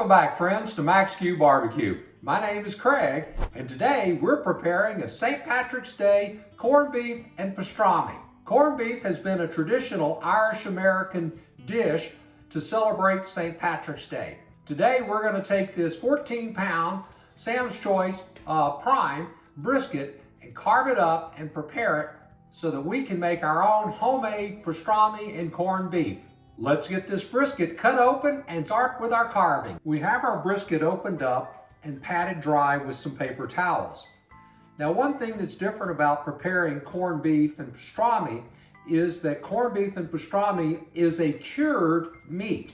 Welcome back, friends, to Max Q Barbecue. My name is Craig, and today we're preparing a St. Patrick's Day corned beef and pastrami. Corned beef has been a traditional Irish-American dish to celebrate St. Patrick's Day. Today we're going to take this 14-pound Sam's Choice prime brisket and carve it up and prepare it so that we can make our own homemade pastrami and corned beef. Let's get this brisket cut open and start with our carving. We have our brisket opened up and patted dry with some paper towels. Now, one thing that's different about preparing corned beef and pastrami is that corned beef and pastrami is a cured meat.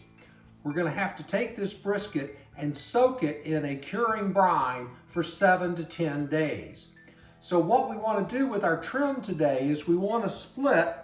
We're going to have to take this brisket and soak it in a curing brine for 7 to 10 days. So what we want to do with our trim today is we want to split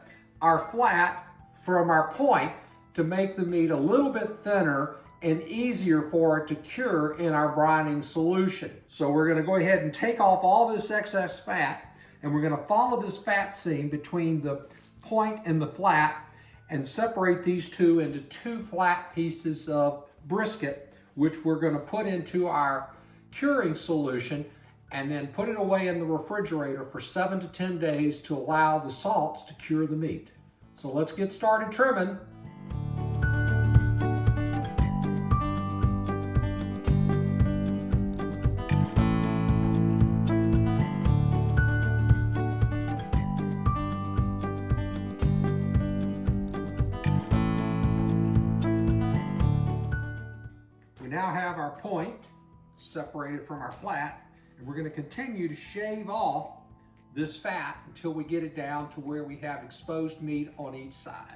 our flat from our point to make the meat a little bit thinner and easier for it to cure in our brining solution. So we're going to go ahead and take off all this excess fat, and we're going to follow this fat seam between the point and the flat and separate these two into two flat pieces of brisket, which we're going to put into our curing solution and then put it away in the refrigerator for 7 to 10 days to allow the salts to cure the meat. So let's get started trimming. We now have our point separated from our flat, and we're going to continue to shave off this fat until we get it down to where we have exposed meat on each side.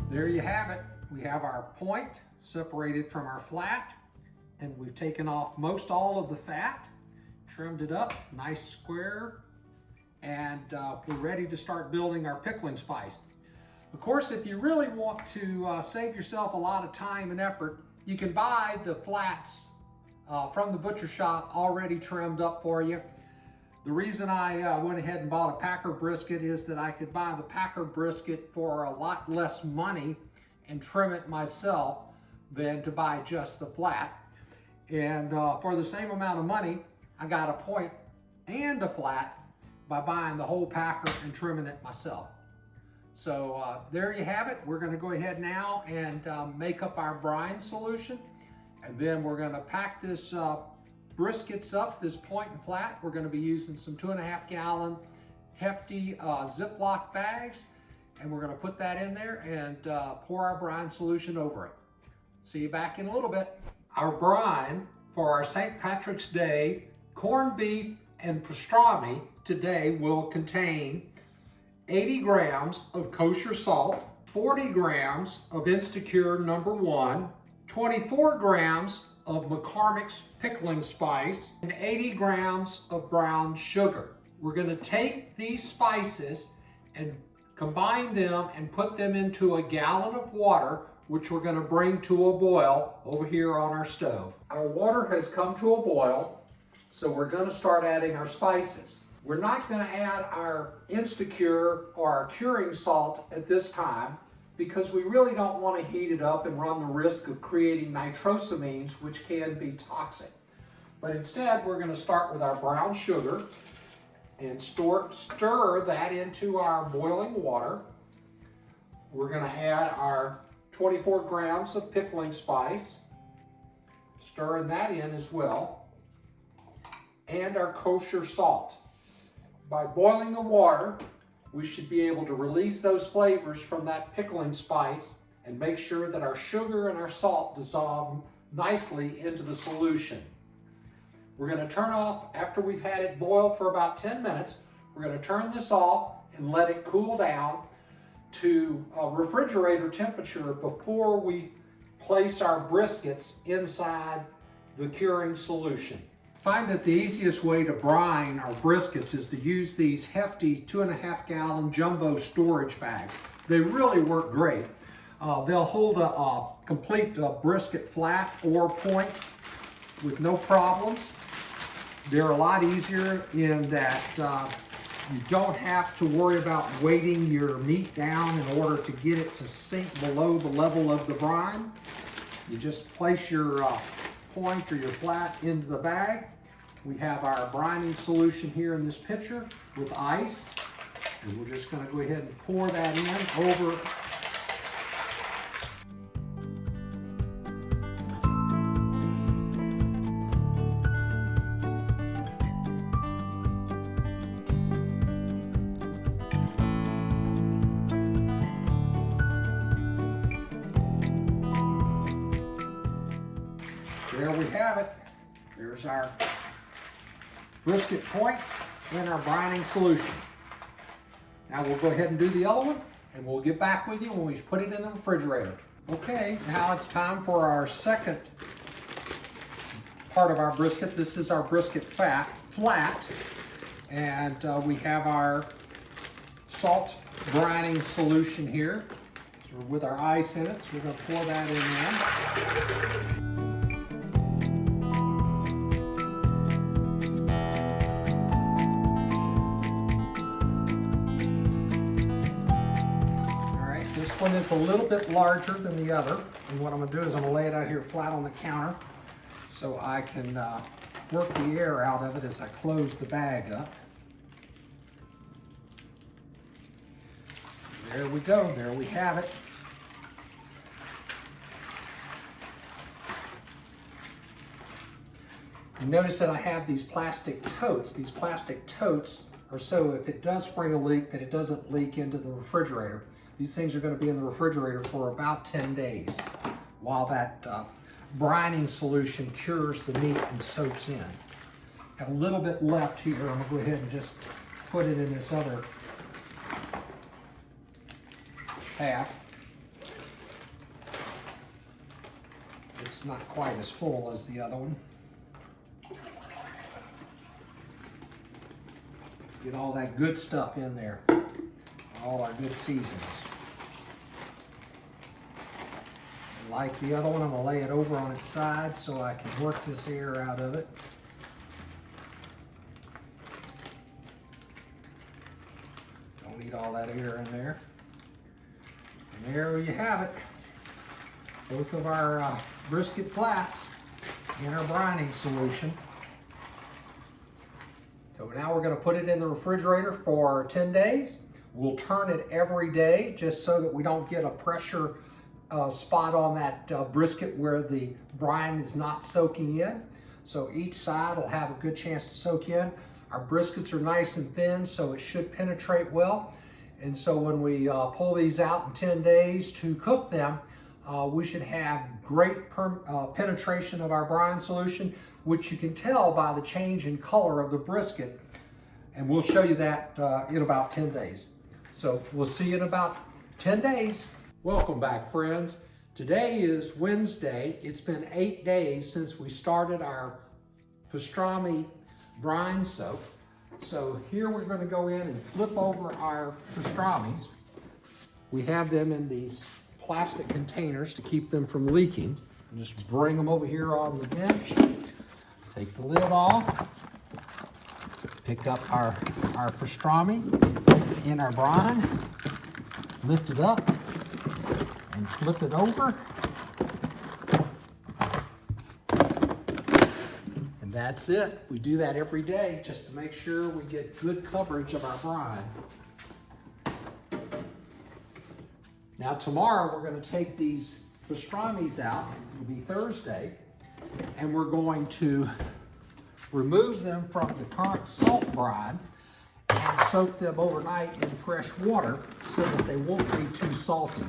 There you have it. We have our point separated from our flat, and we've taken off most all of the fat, trimmed it up, nice square, and we're ready to start building our pickling spice. Of course, if you really want to save yourself a lot of time and effort, you can buy the flats from the butcher shop already trimmed up for you. The reason I went ahead and bought a packer brisket is that I could buy the packer brisket for a lot less money and trim it myself than to buy just the flat. And for the same amount of money, I got a point and a flat by buying the whole packer and trimming it myself. So there you have it. We're going to go ahead now and make up our brine solution, and then we're going to pack this briskets up, this point and flat. We're going to be using some 2.5 gallon hefty Ziploc bags, and we're going to put that in there and pour our brine solution over it. See you back in a little bit. Our brine for our St. Patrick's Day corned beef and pastrami today will contain 80 grams of kosher salt, 40 grams of Instacure #1, 24 grams of McCormick's pickling spice, and 80 grams of brown sugar. We're going to take these spices and combine them and put them into a gallon of water, which we're going to bring to a boil over here on our stove. Our water has come to a boil, so we're going to start adding our spices. We're not going to add our Instacure or our curing salt at this time, because we really don't want to heat it up and run the risk of creating nitrosamines, which can be toxic. But instead, we're going to start with our brown sugar and stir that into our boiling water. We're going to add our 24 grams of pickling spice, stirring that in as well, and our kosher salt. By boiling the water, we should be able to release those flavors from that pickling spice and make sure that our sugar and our salt dissolve nicely into the solution. We're going to turn off, after we've had it boil for about 10 minutes, we're going to turn this off and let it cool down to refrigerator temperature before we place our briskets inside the curing solution. I find that the easiest way to brine our briskets is to use these hefty 2.5 gallon jumbo storage bags. They really work great. They'll hold a complete brisket flat or point with no problems. They're a lot easier in that you don't have to worry about weighting your meat down in order to get it to sink below the level of the brine. You just place your point or your flat into the bag. We have our brining solution here in this pitcher with ice. And we're just going to go ahead and pour that in over. There we have it. There's our brisket point and our brining solution. Now we'll go ahead and do the other one, and we'll get back with you when we put it in the refrigerator. Okay, now it's time for our second part of our brisket. This is our brisket flat, and we have our salt brining solution here. So with our ice in it, so we're going to pour that in there. This one is a little bit larger than the other, and what I'm going to do is I'm going to lay it out here flat on the counter so I can work the air out of it as I close the bag up. There we go, there we have it. You notice that I have these plastic totes. These plastic totes are so if it does spring a leak that it doesn't leak into the refrigerator. These things are going to be in the refrigerator for about 10 days while that brining solution cures the meat and soaks in. Have a little bit left here. I'm going to go ahead and just put it in this other half. It's not quite as full as the other one. Get all that good stuff in there. All our good seasonings. Like the other one, I'm going to lay it over on its side so I can work this air out of it. Don't need all that air in there. And there you have it. Both of our brisket flats in our brining solution. So now we're going to put it in the refrigerator for 10 days. We'll turn it every day just so that we don't get a pressure spot on that brisket where the brine is not soaking in. So each side will have a good chance to soak in. Our briskets are nice and thin, so it should penetrate well. And so when we pull these out in 10 days to cook them, we should have great penetration of our brine solution, which you can tell by the change in color of the brisket. And we'll show you that in about 10 days. So we'll see you in about 10 days. Welcome back, friends. Today is Wednesday. It's been 8 days since we started our pastrami brine soak. So here we're going to go in and flip over our pastramis. We have them in these plastic containers to keep them from leaking. And just bring them over here on the bench. Take the lid off. Pick up our pastrami in our brine, lift it up, and flip it over. And that's it. We do that every day just to make sure we get good coverage of our brine. Now tomorrow we're going to take these pastramis out. It'll be Thursday, and we're going to remove them from the current salt brine and soak them overnight in fresh water so that they won't be too salty.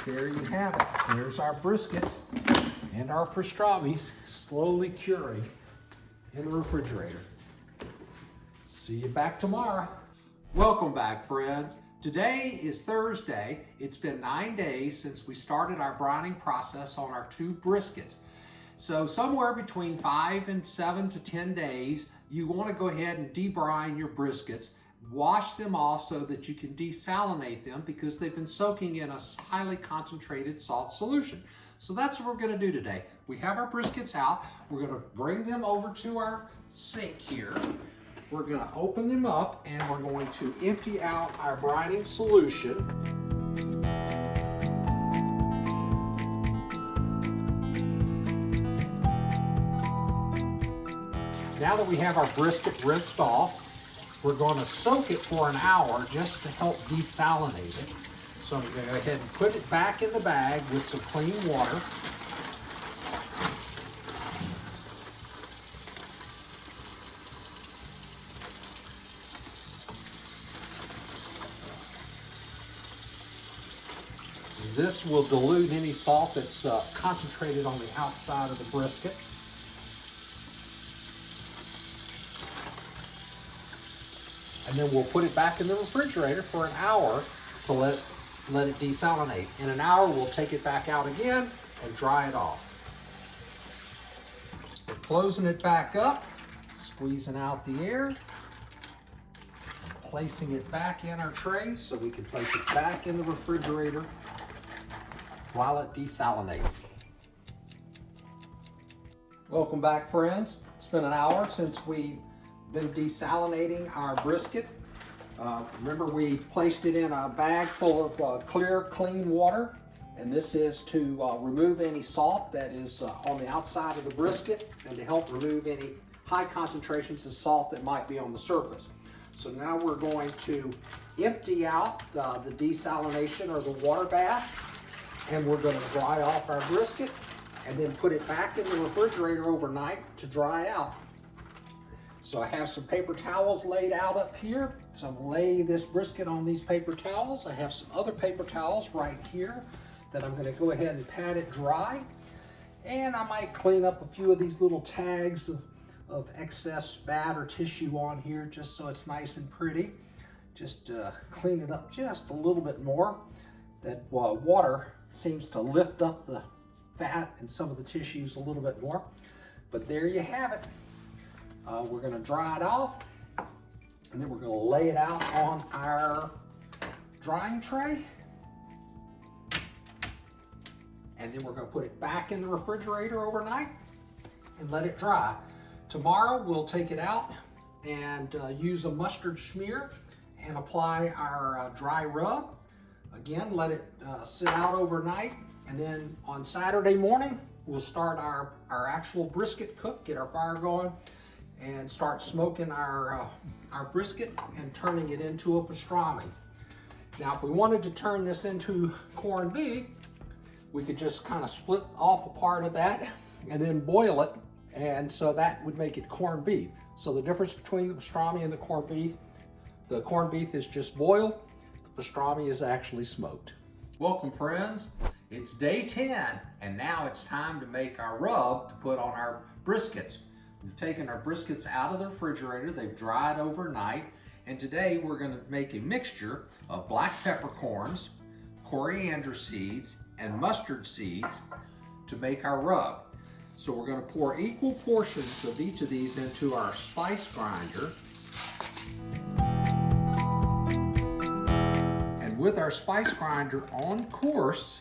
there you have it. There's our briskets and our pastramis slowly curing in the refrigerator. See you back tomorrow. Welcome back, friends. Today is Thursday. It's been 9 days since we started our brining process on our 2 briskets. So somewhere between 5 and 7 to 10 days, you want to go ahead and debrine your briskets. Wash them off so that you can desalinate them because they've been soaking in a highly concentrated salt solution. So that's what we're going to do today. We have our briskets out. We're going to bring them over to our sink here. We're going to open them up and we're going to empty out our brining solution. Now that we have our brisket rinsed off, we're going to soak it for an hour just to help desalinate it. So I'm going to go ahead and put it back in the bag with some clean water. This will dilute any salt that's concentrated on the outside of the brisket. And then we'll put it back in the refrigerator for an hour to let it desalinate. In an hour, we'll take it back out again and dry it off. We're closing it back up, squeezing out the air, placing it back in our tray so we can place it back in the refrigerator while it desalinates. Welcome back, friends. It's been an hour since we've been desalinating our brisket. Remember, we placed it in a bag full of clear, clean water, and this is to remove any salt that is on the outside of the brisket and to help remove any high concentrations of salt that might be on the surface. So now we're going to empty out the desalination or the water bath, and we're going to dry off our brisket and then put it back in the refrigerator overnight to dry out. So I have some paper towels laid out up here. So I'm going to lay this brisket on these paper towels. I have some other paper towels right here that I'm going to go ahead and pat it dry. And I might clean up a few of these little tags of excess fat or tissue on here just so it's nice and pretty. Just clean it up just a little bit more. That water seems to lift up the fat and some of the tissues a little bit more. But there you have it. We're going to dry it off, and then we're going to lay it out on our drying tray. And then we're going to put it back in the refrigerator overnight and let it dry. Tomorrow we'll take it out and use a mustard smear and apply our dry rub. Again, let it sit out overnight, and then on Saturday morning we'll start our actual brisket cook, get our fire going, and start smoking our brisket and turning it into a pastrami. Now, if we wanted to turn this into corned beef, we could just kind of split off a part of that and then boil it, and so that would make it corned beef. So the difference between the pastrami and the corned beef is just boiled. The pastrami is actually smoked. Welcome, friends. It's day 10, and now it's time to make our rub to put on our briskets. We've taken our briskets out of the refrigerator. They've dried overnight, and today we're going to make a mixture of black peppercorns, coriander seeds, and mustard seeds to make our rub. So we're going to pour equal portions of each of these into our spice grinder. And with our spice grinder on course,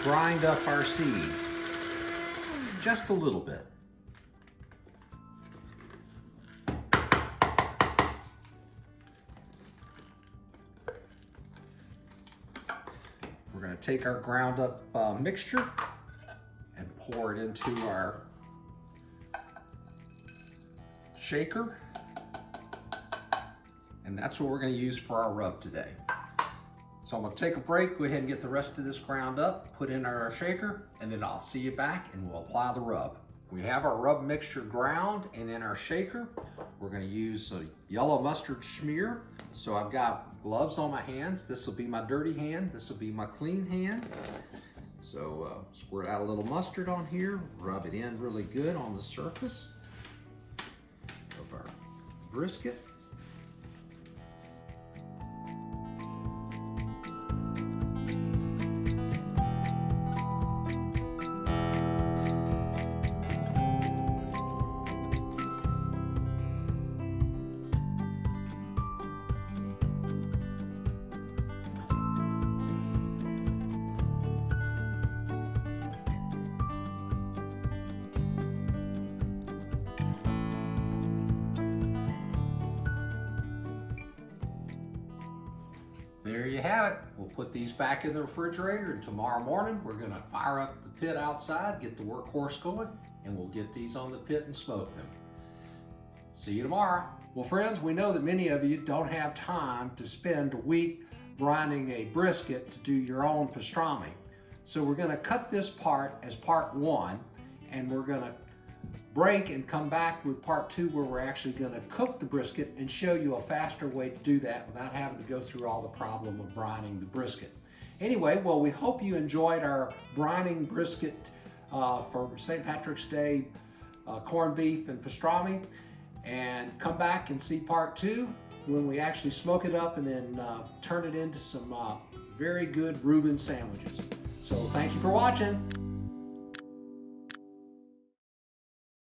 grind up our seeds just a little bit. We're going to take our ground up mixture and pour it into our shaker, and that's what we're going to use for our rub today. So I'm going to take a break, go ahead and get the rest of this ground up, put in our shaker, and then I'll see you back and we'll apply the rub. We have our rub mixture ground and in our shaker. We're going to use a yellow mustard smear. So I've got gloves on my hands. This will be my dirty hand. This will be my clean hand. So squirt out a little mustard on here, rub it in really good on the surface of our brisket. There you have it. We'll put these back in the refrigerator, and tomorrow morning we're going to fire up the pit outside, get the workhorse going, and we'll get these on the pit and smoke them. See you tomorrow. Well, friends, we know that many of you don't have time to spend a week brining a brisket to do your own pastrami. So we're going to cut this part as part 1, and we're going to break and come back with part 2 where we're actually going to cook the brisket and show you a faster way to do that without having to go through all the problem of brining the brisket. Anyway, well, we hope you enjoyed our brining brisket for St. Patrick's Day corned beef and pastrami, and come back and see part 2 when we actually smoke it up and then turn it into some very good Reuben sandwiches. So thank you for watching.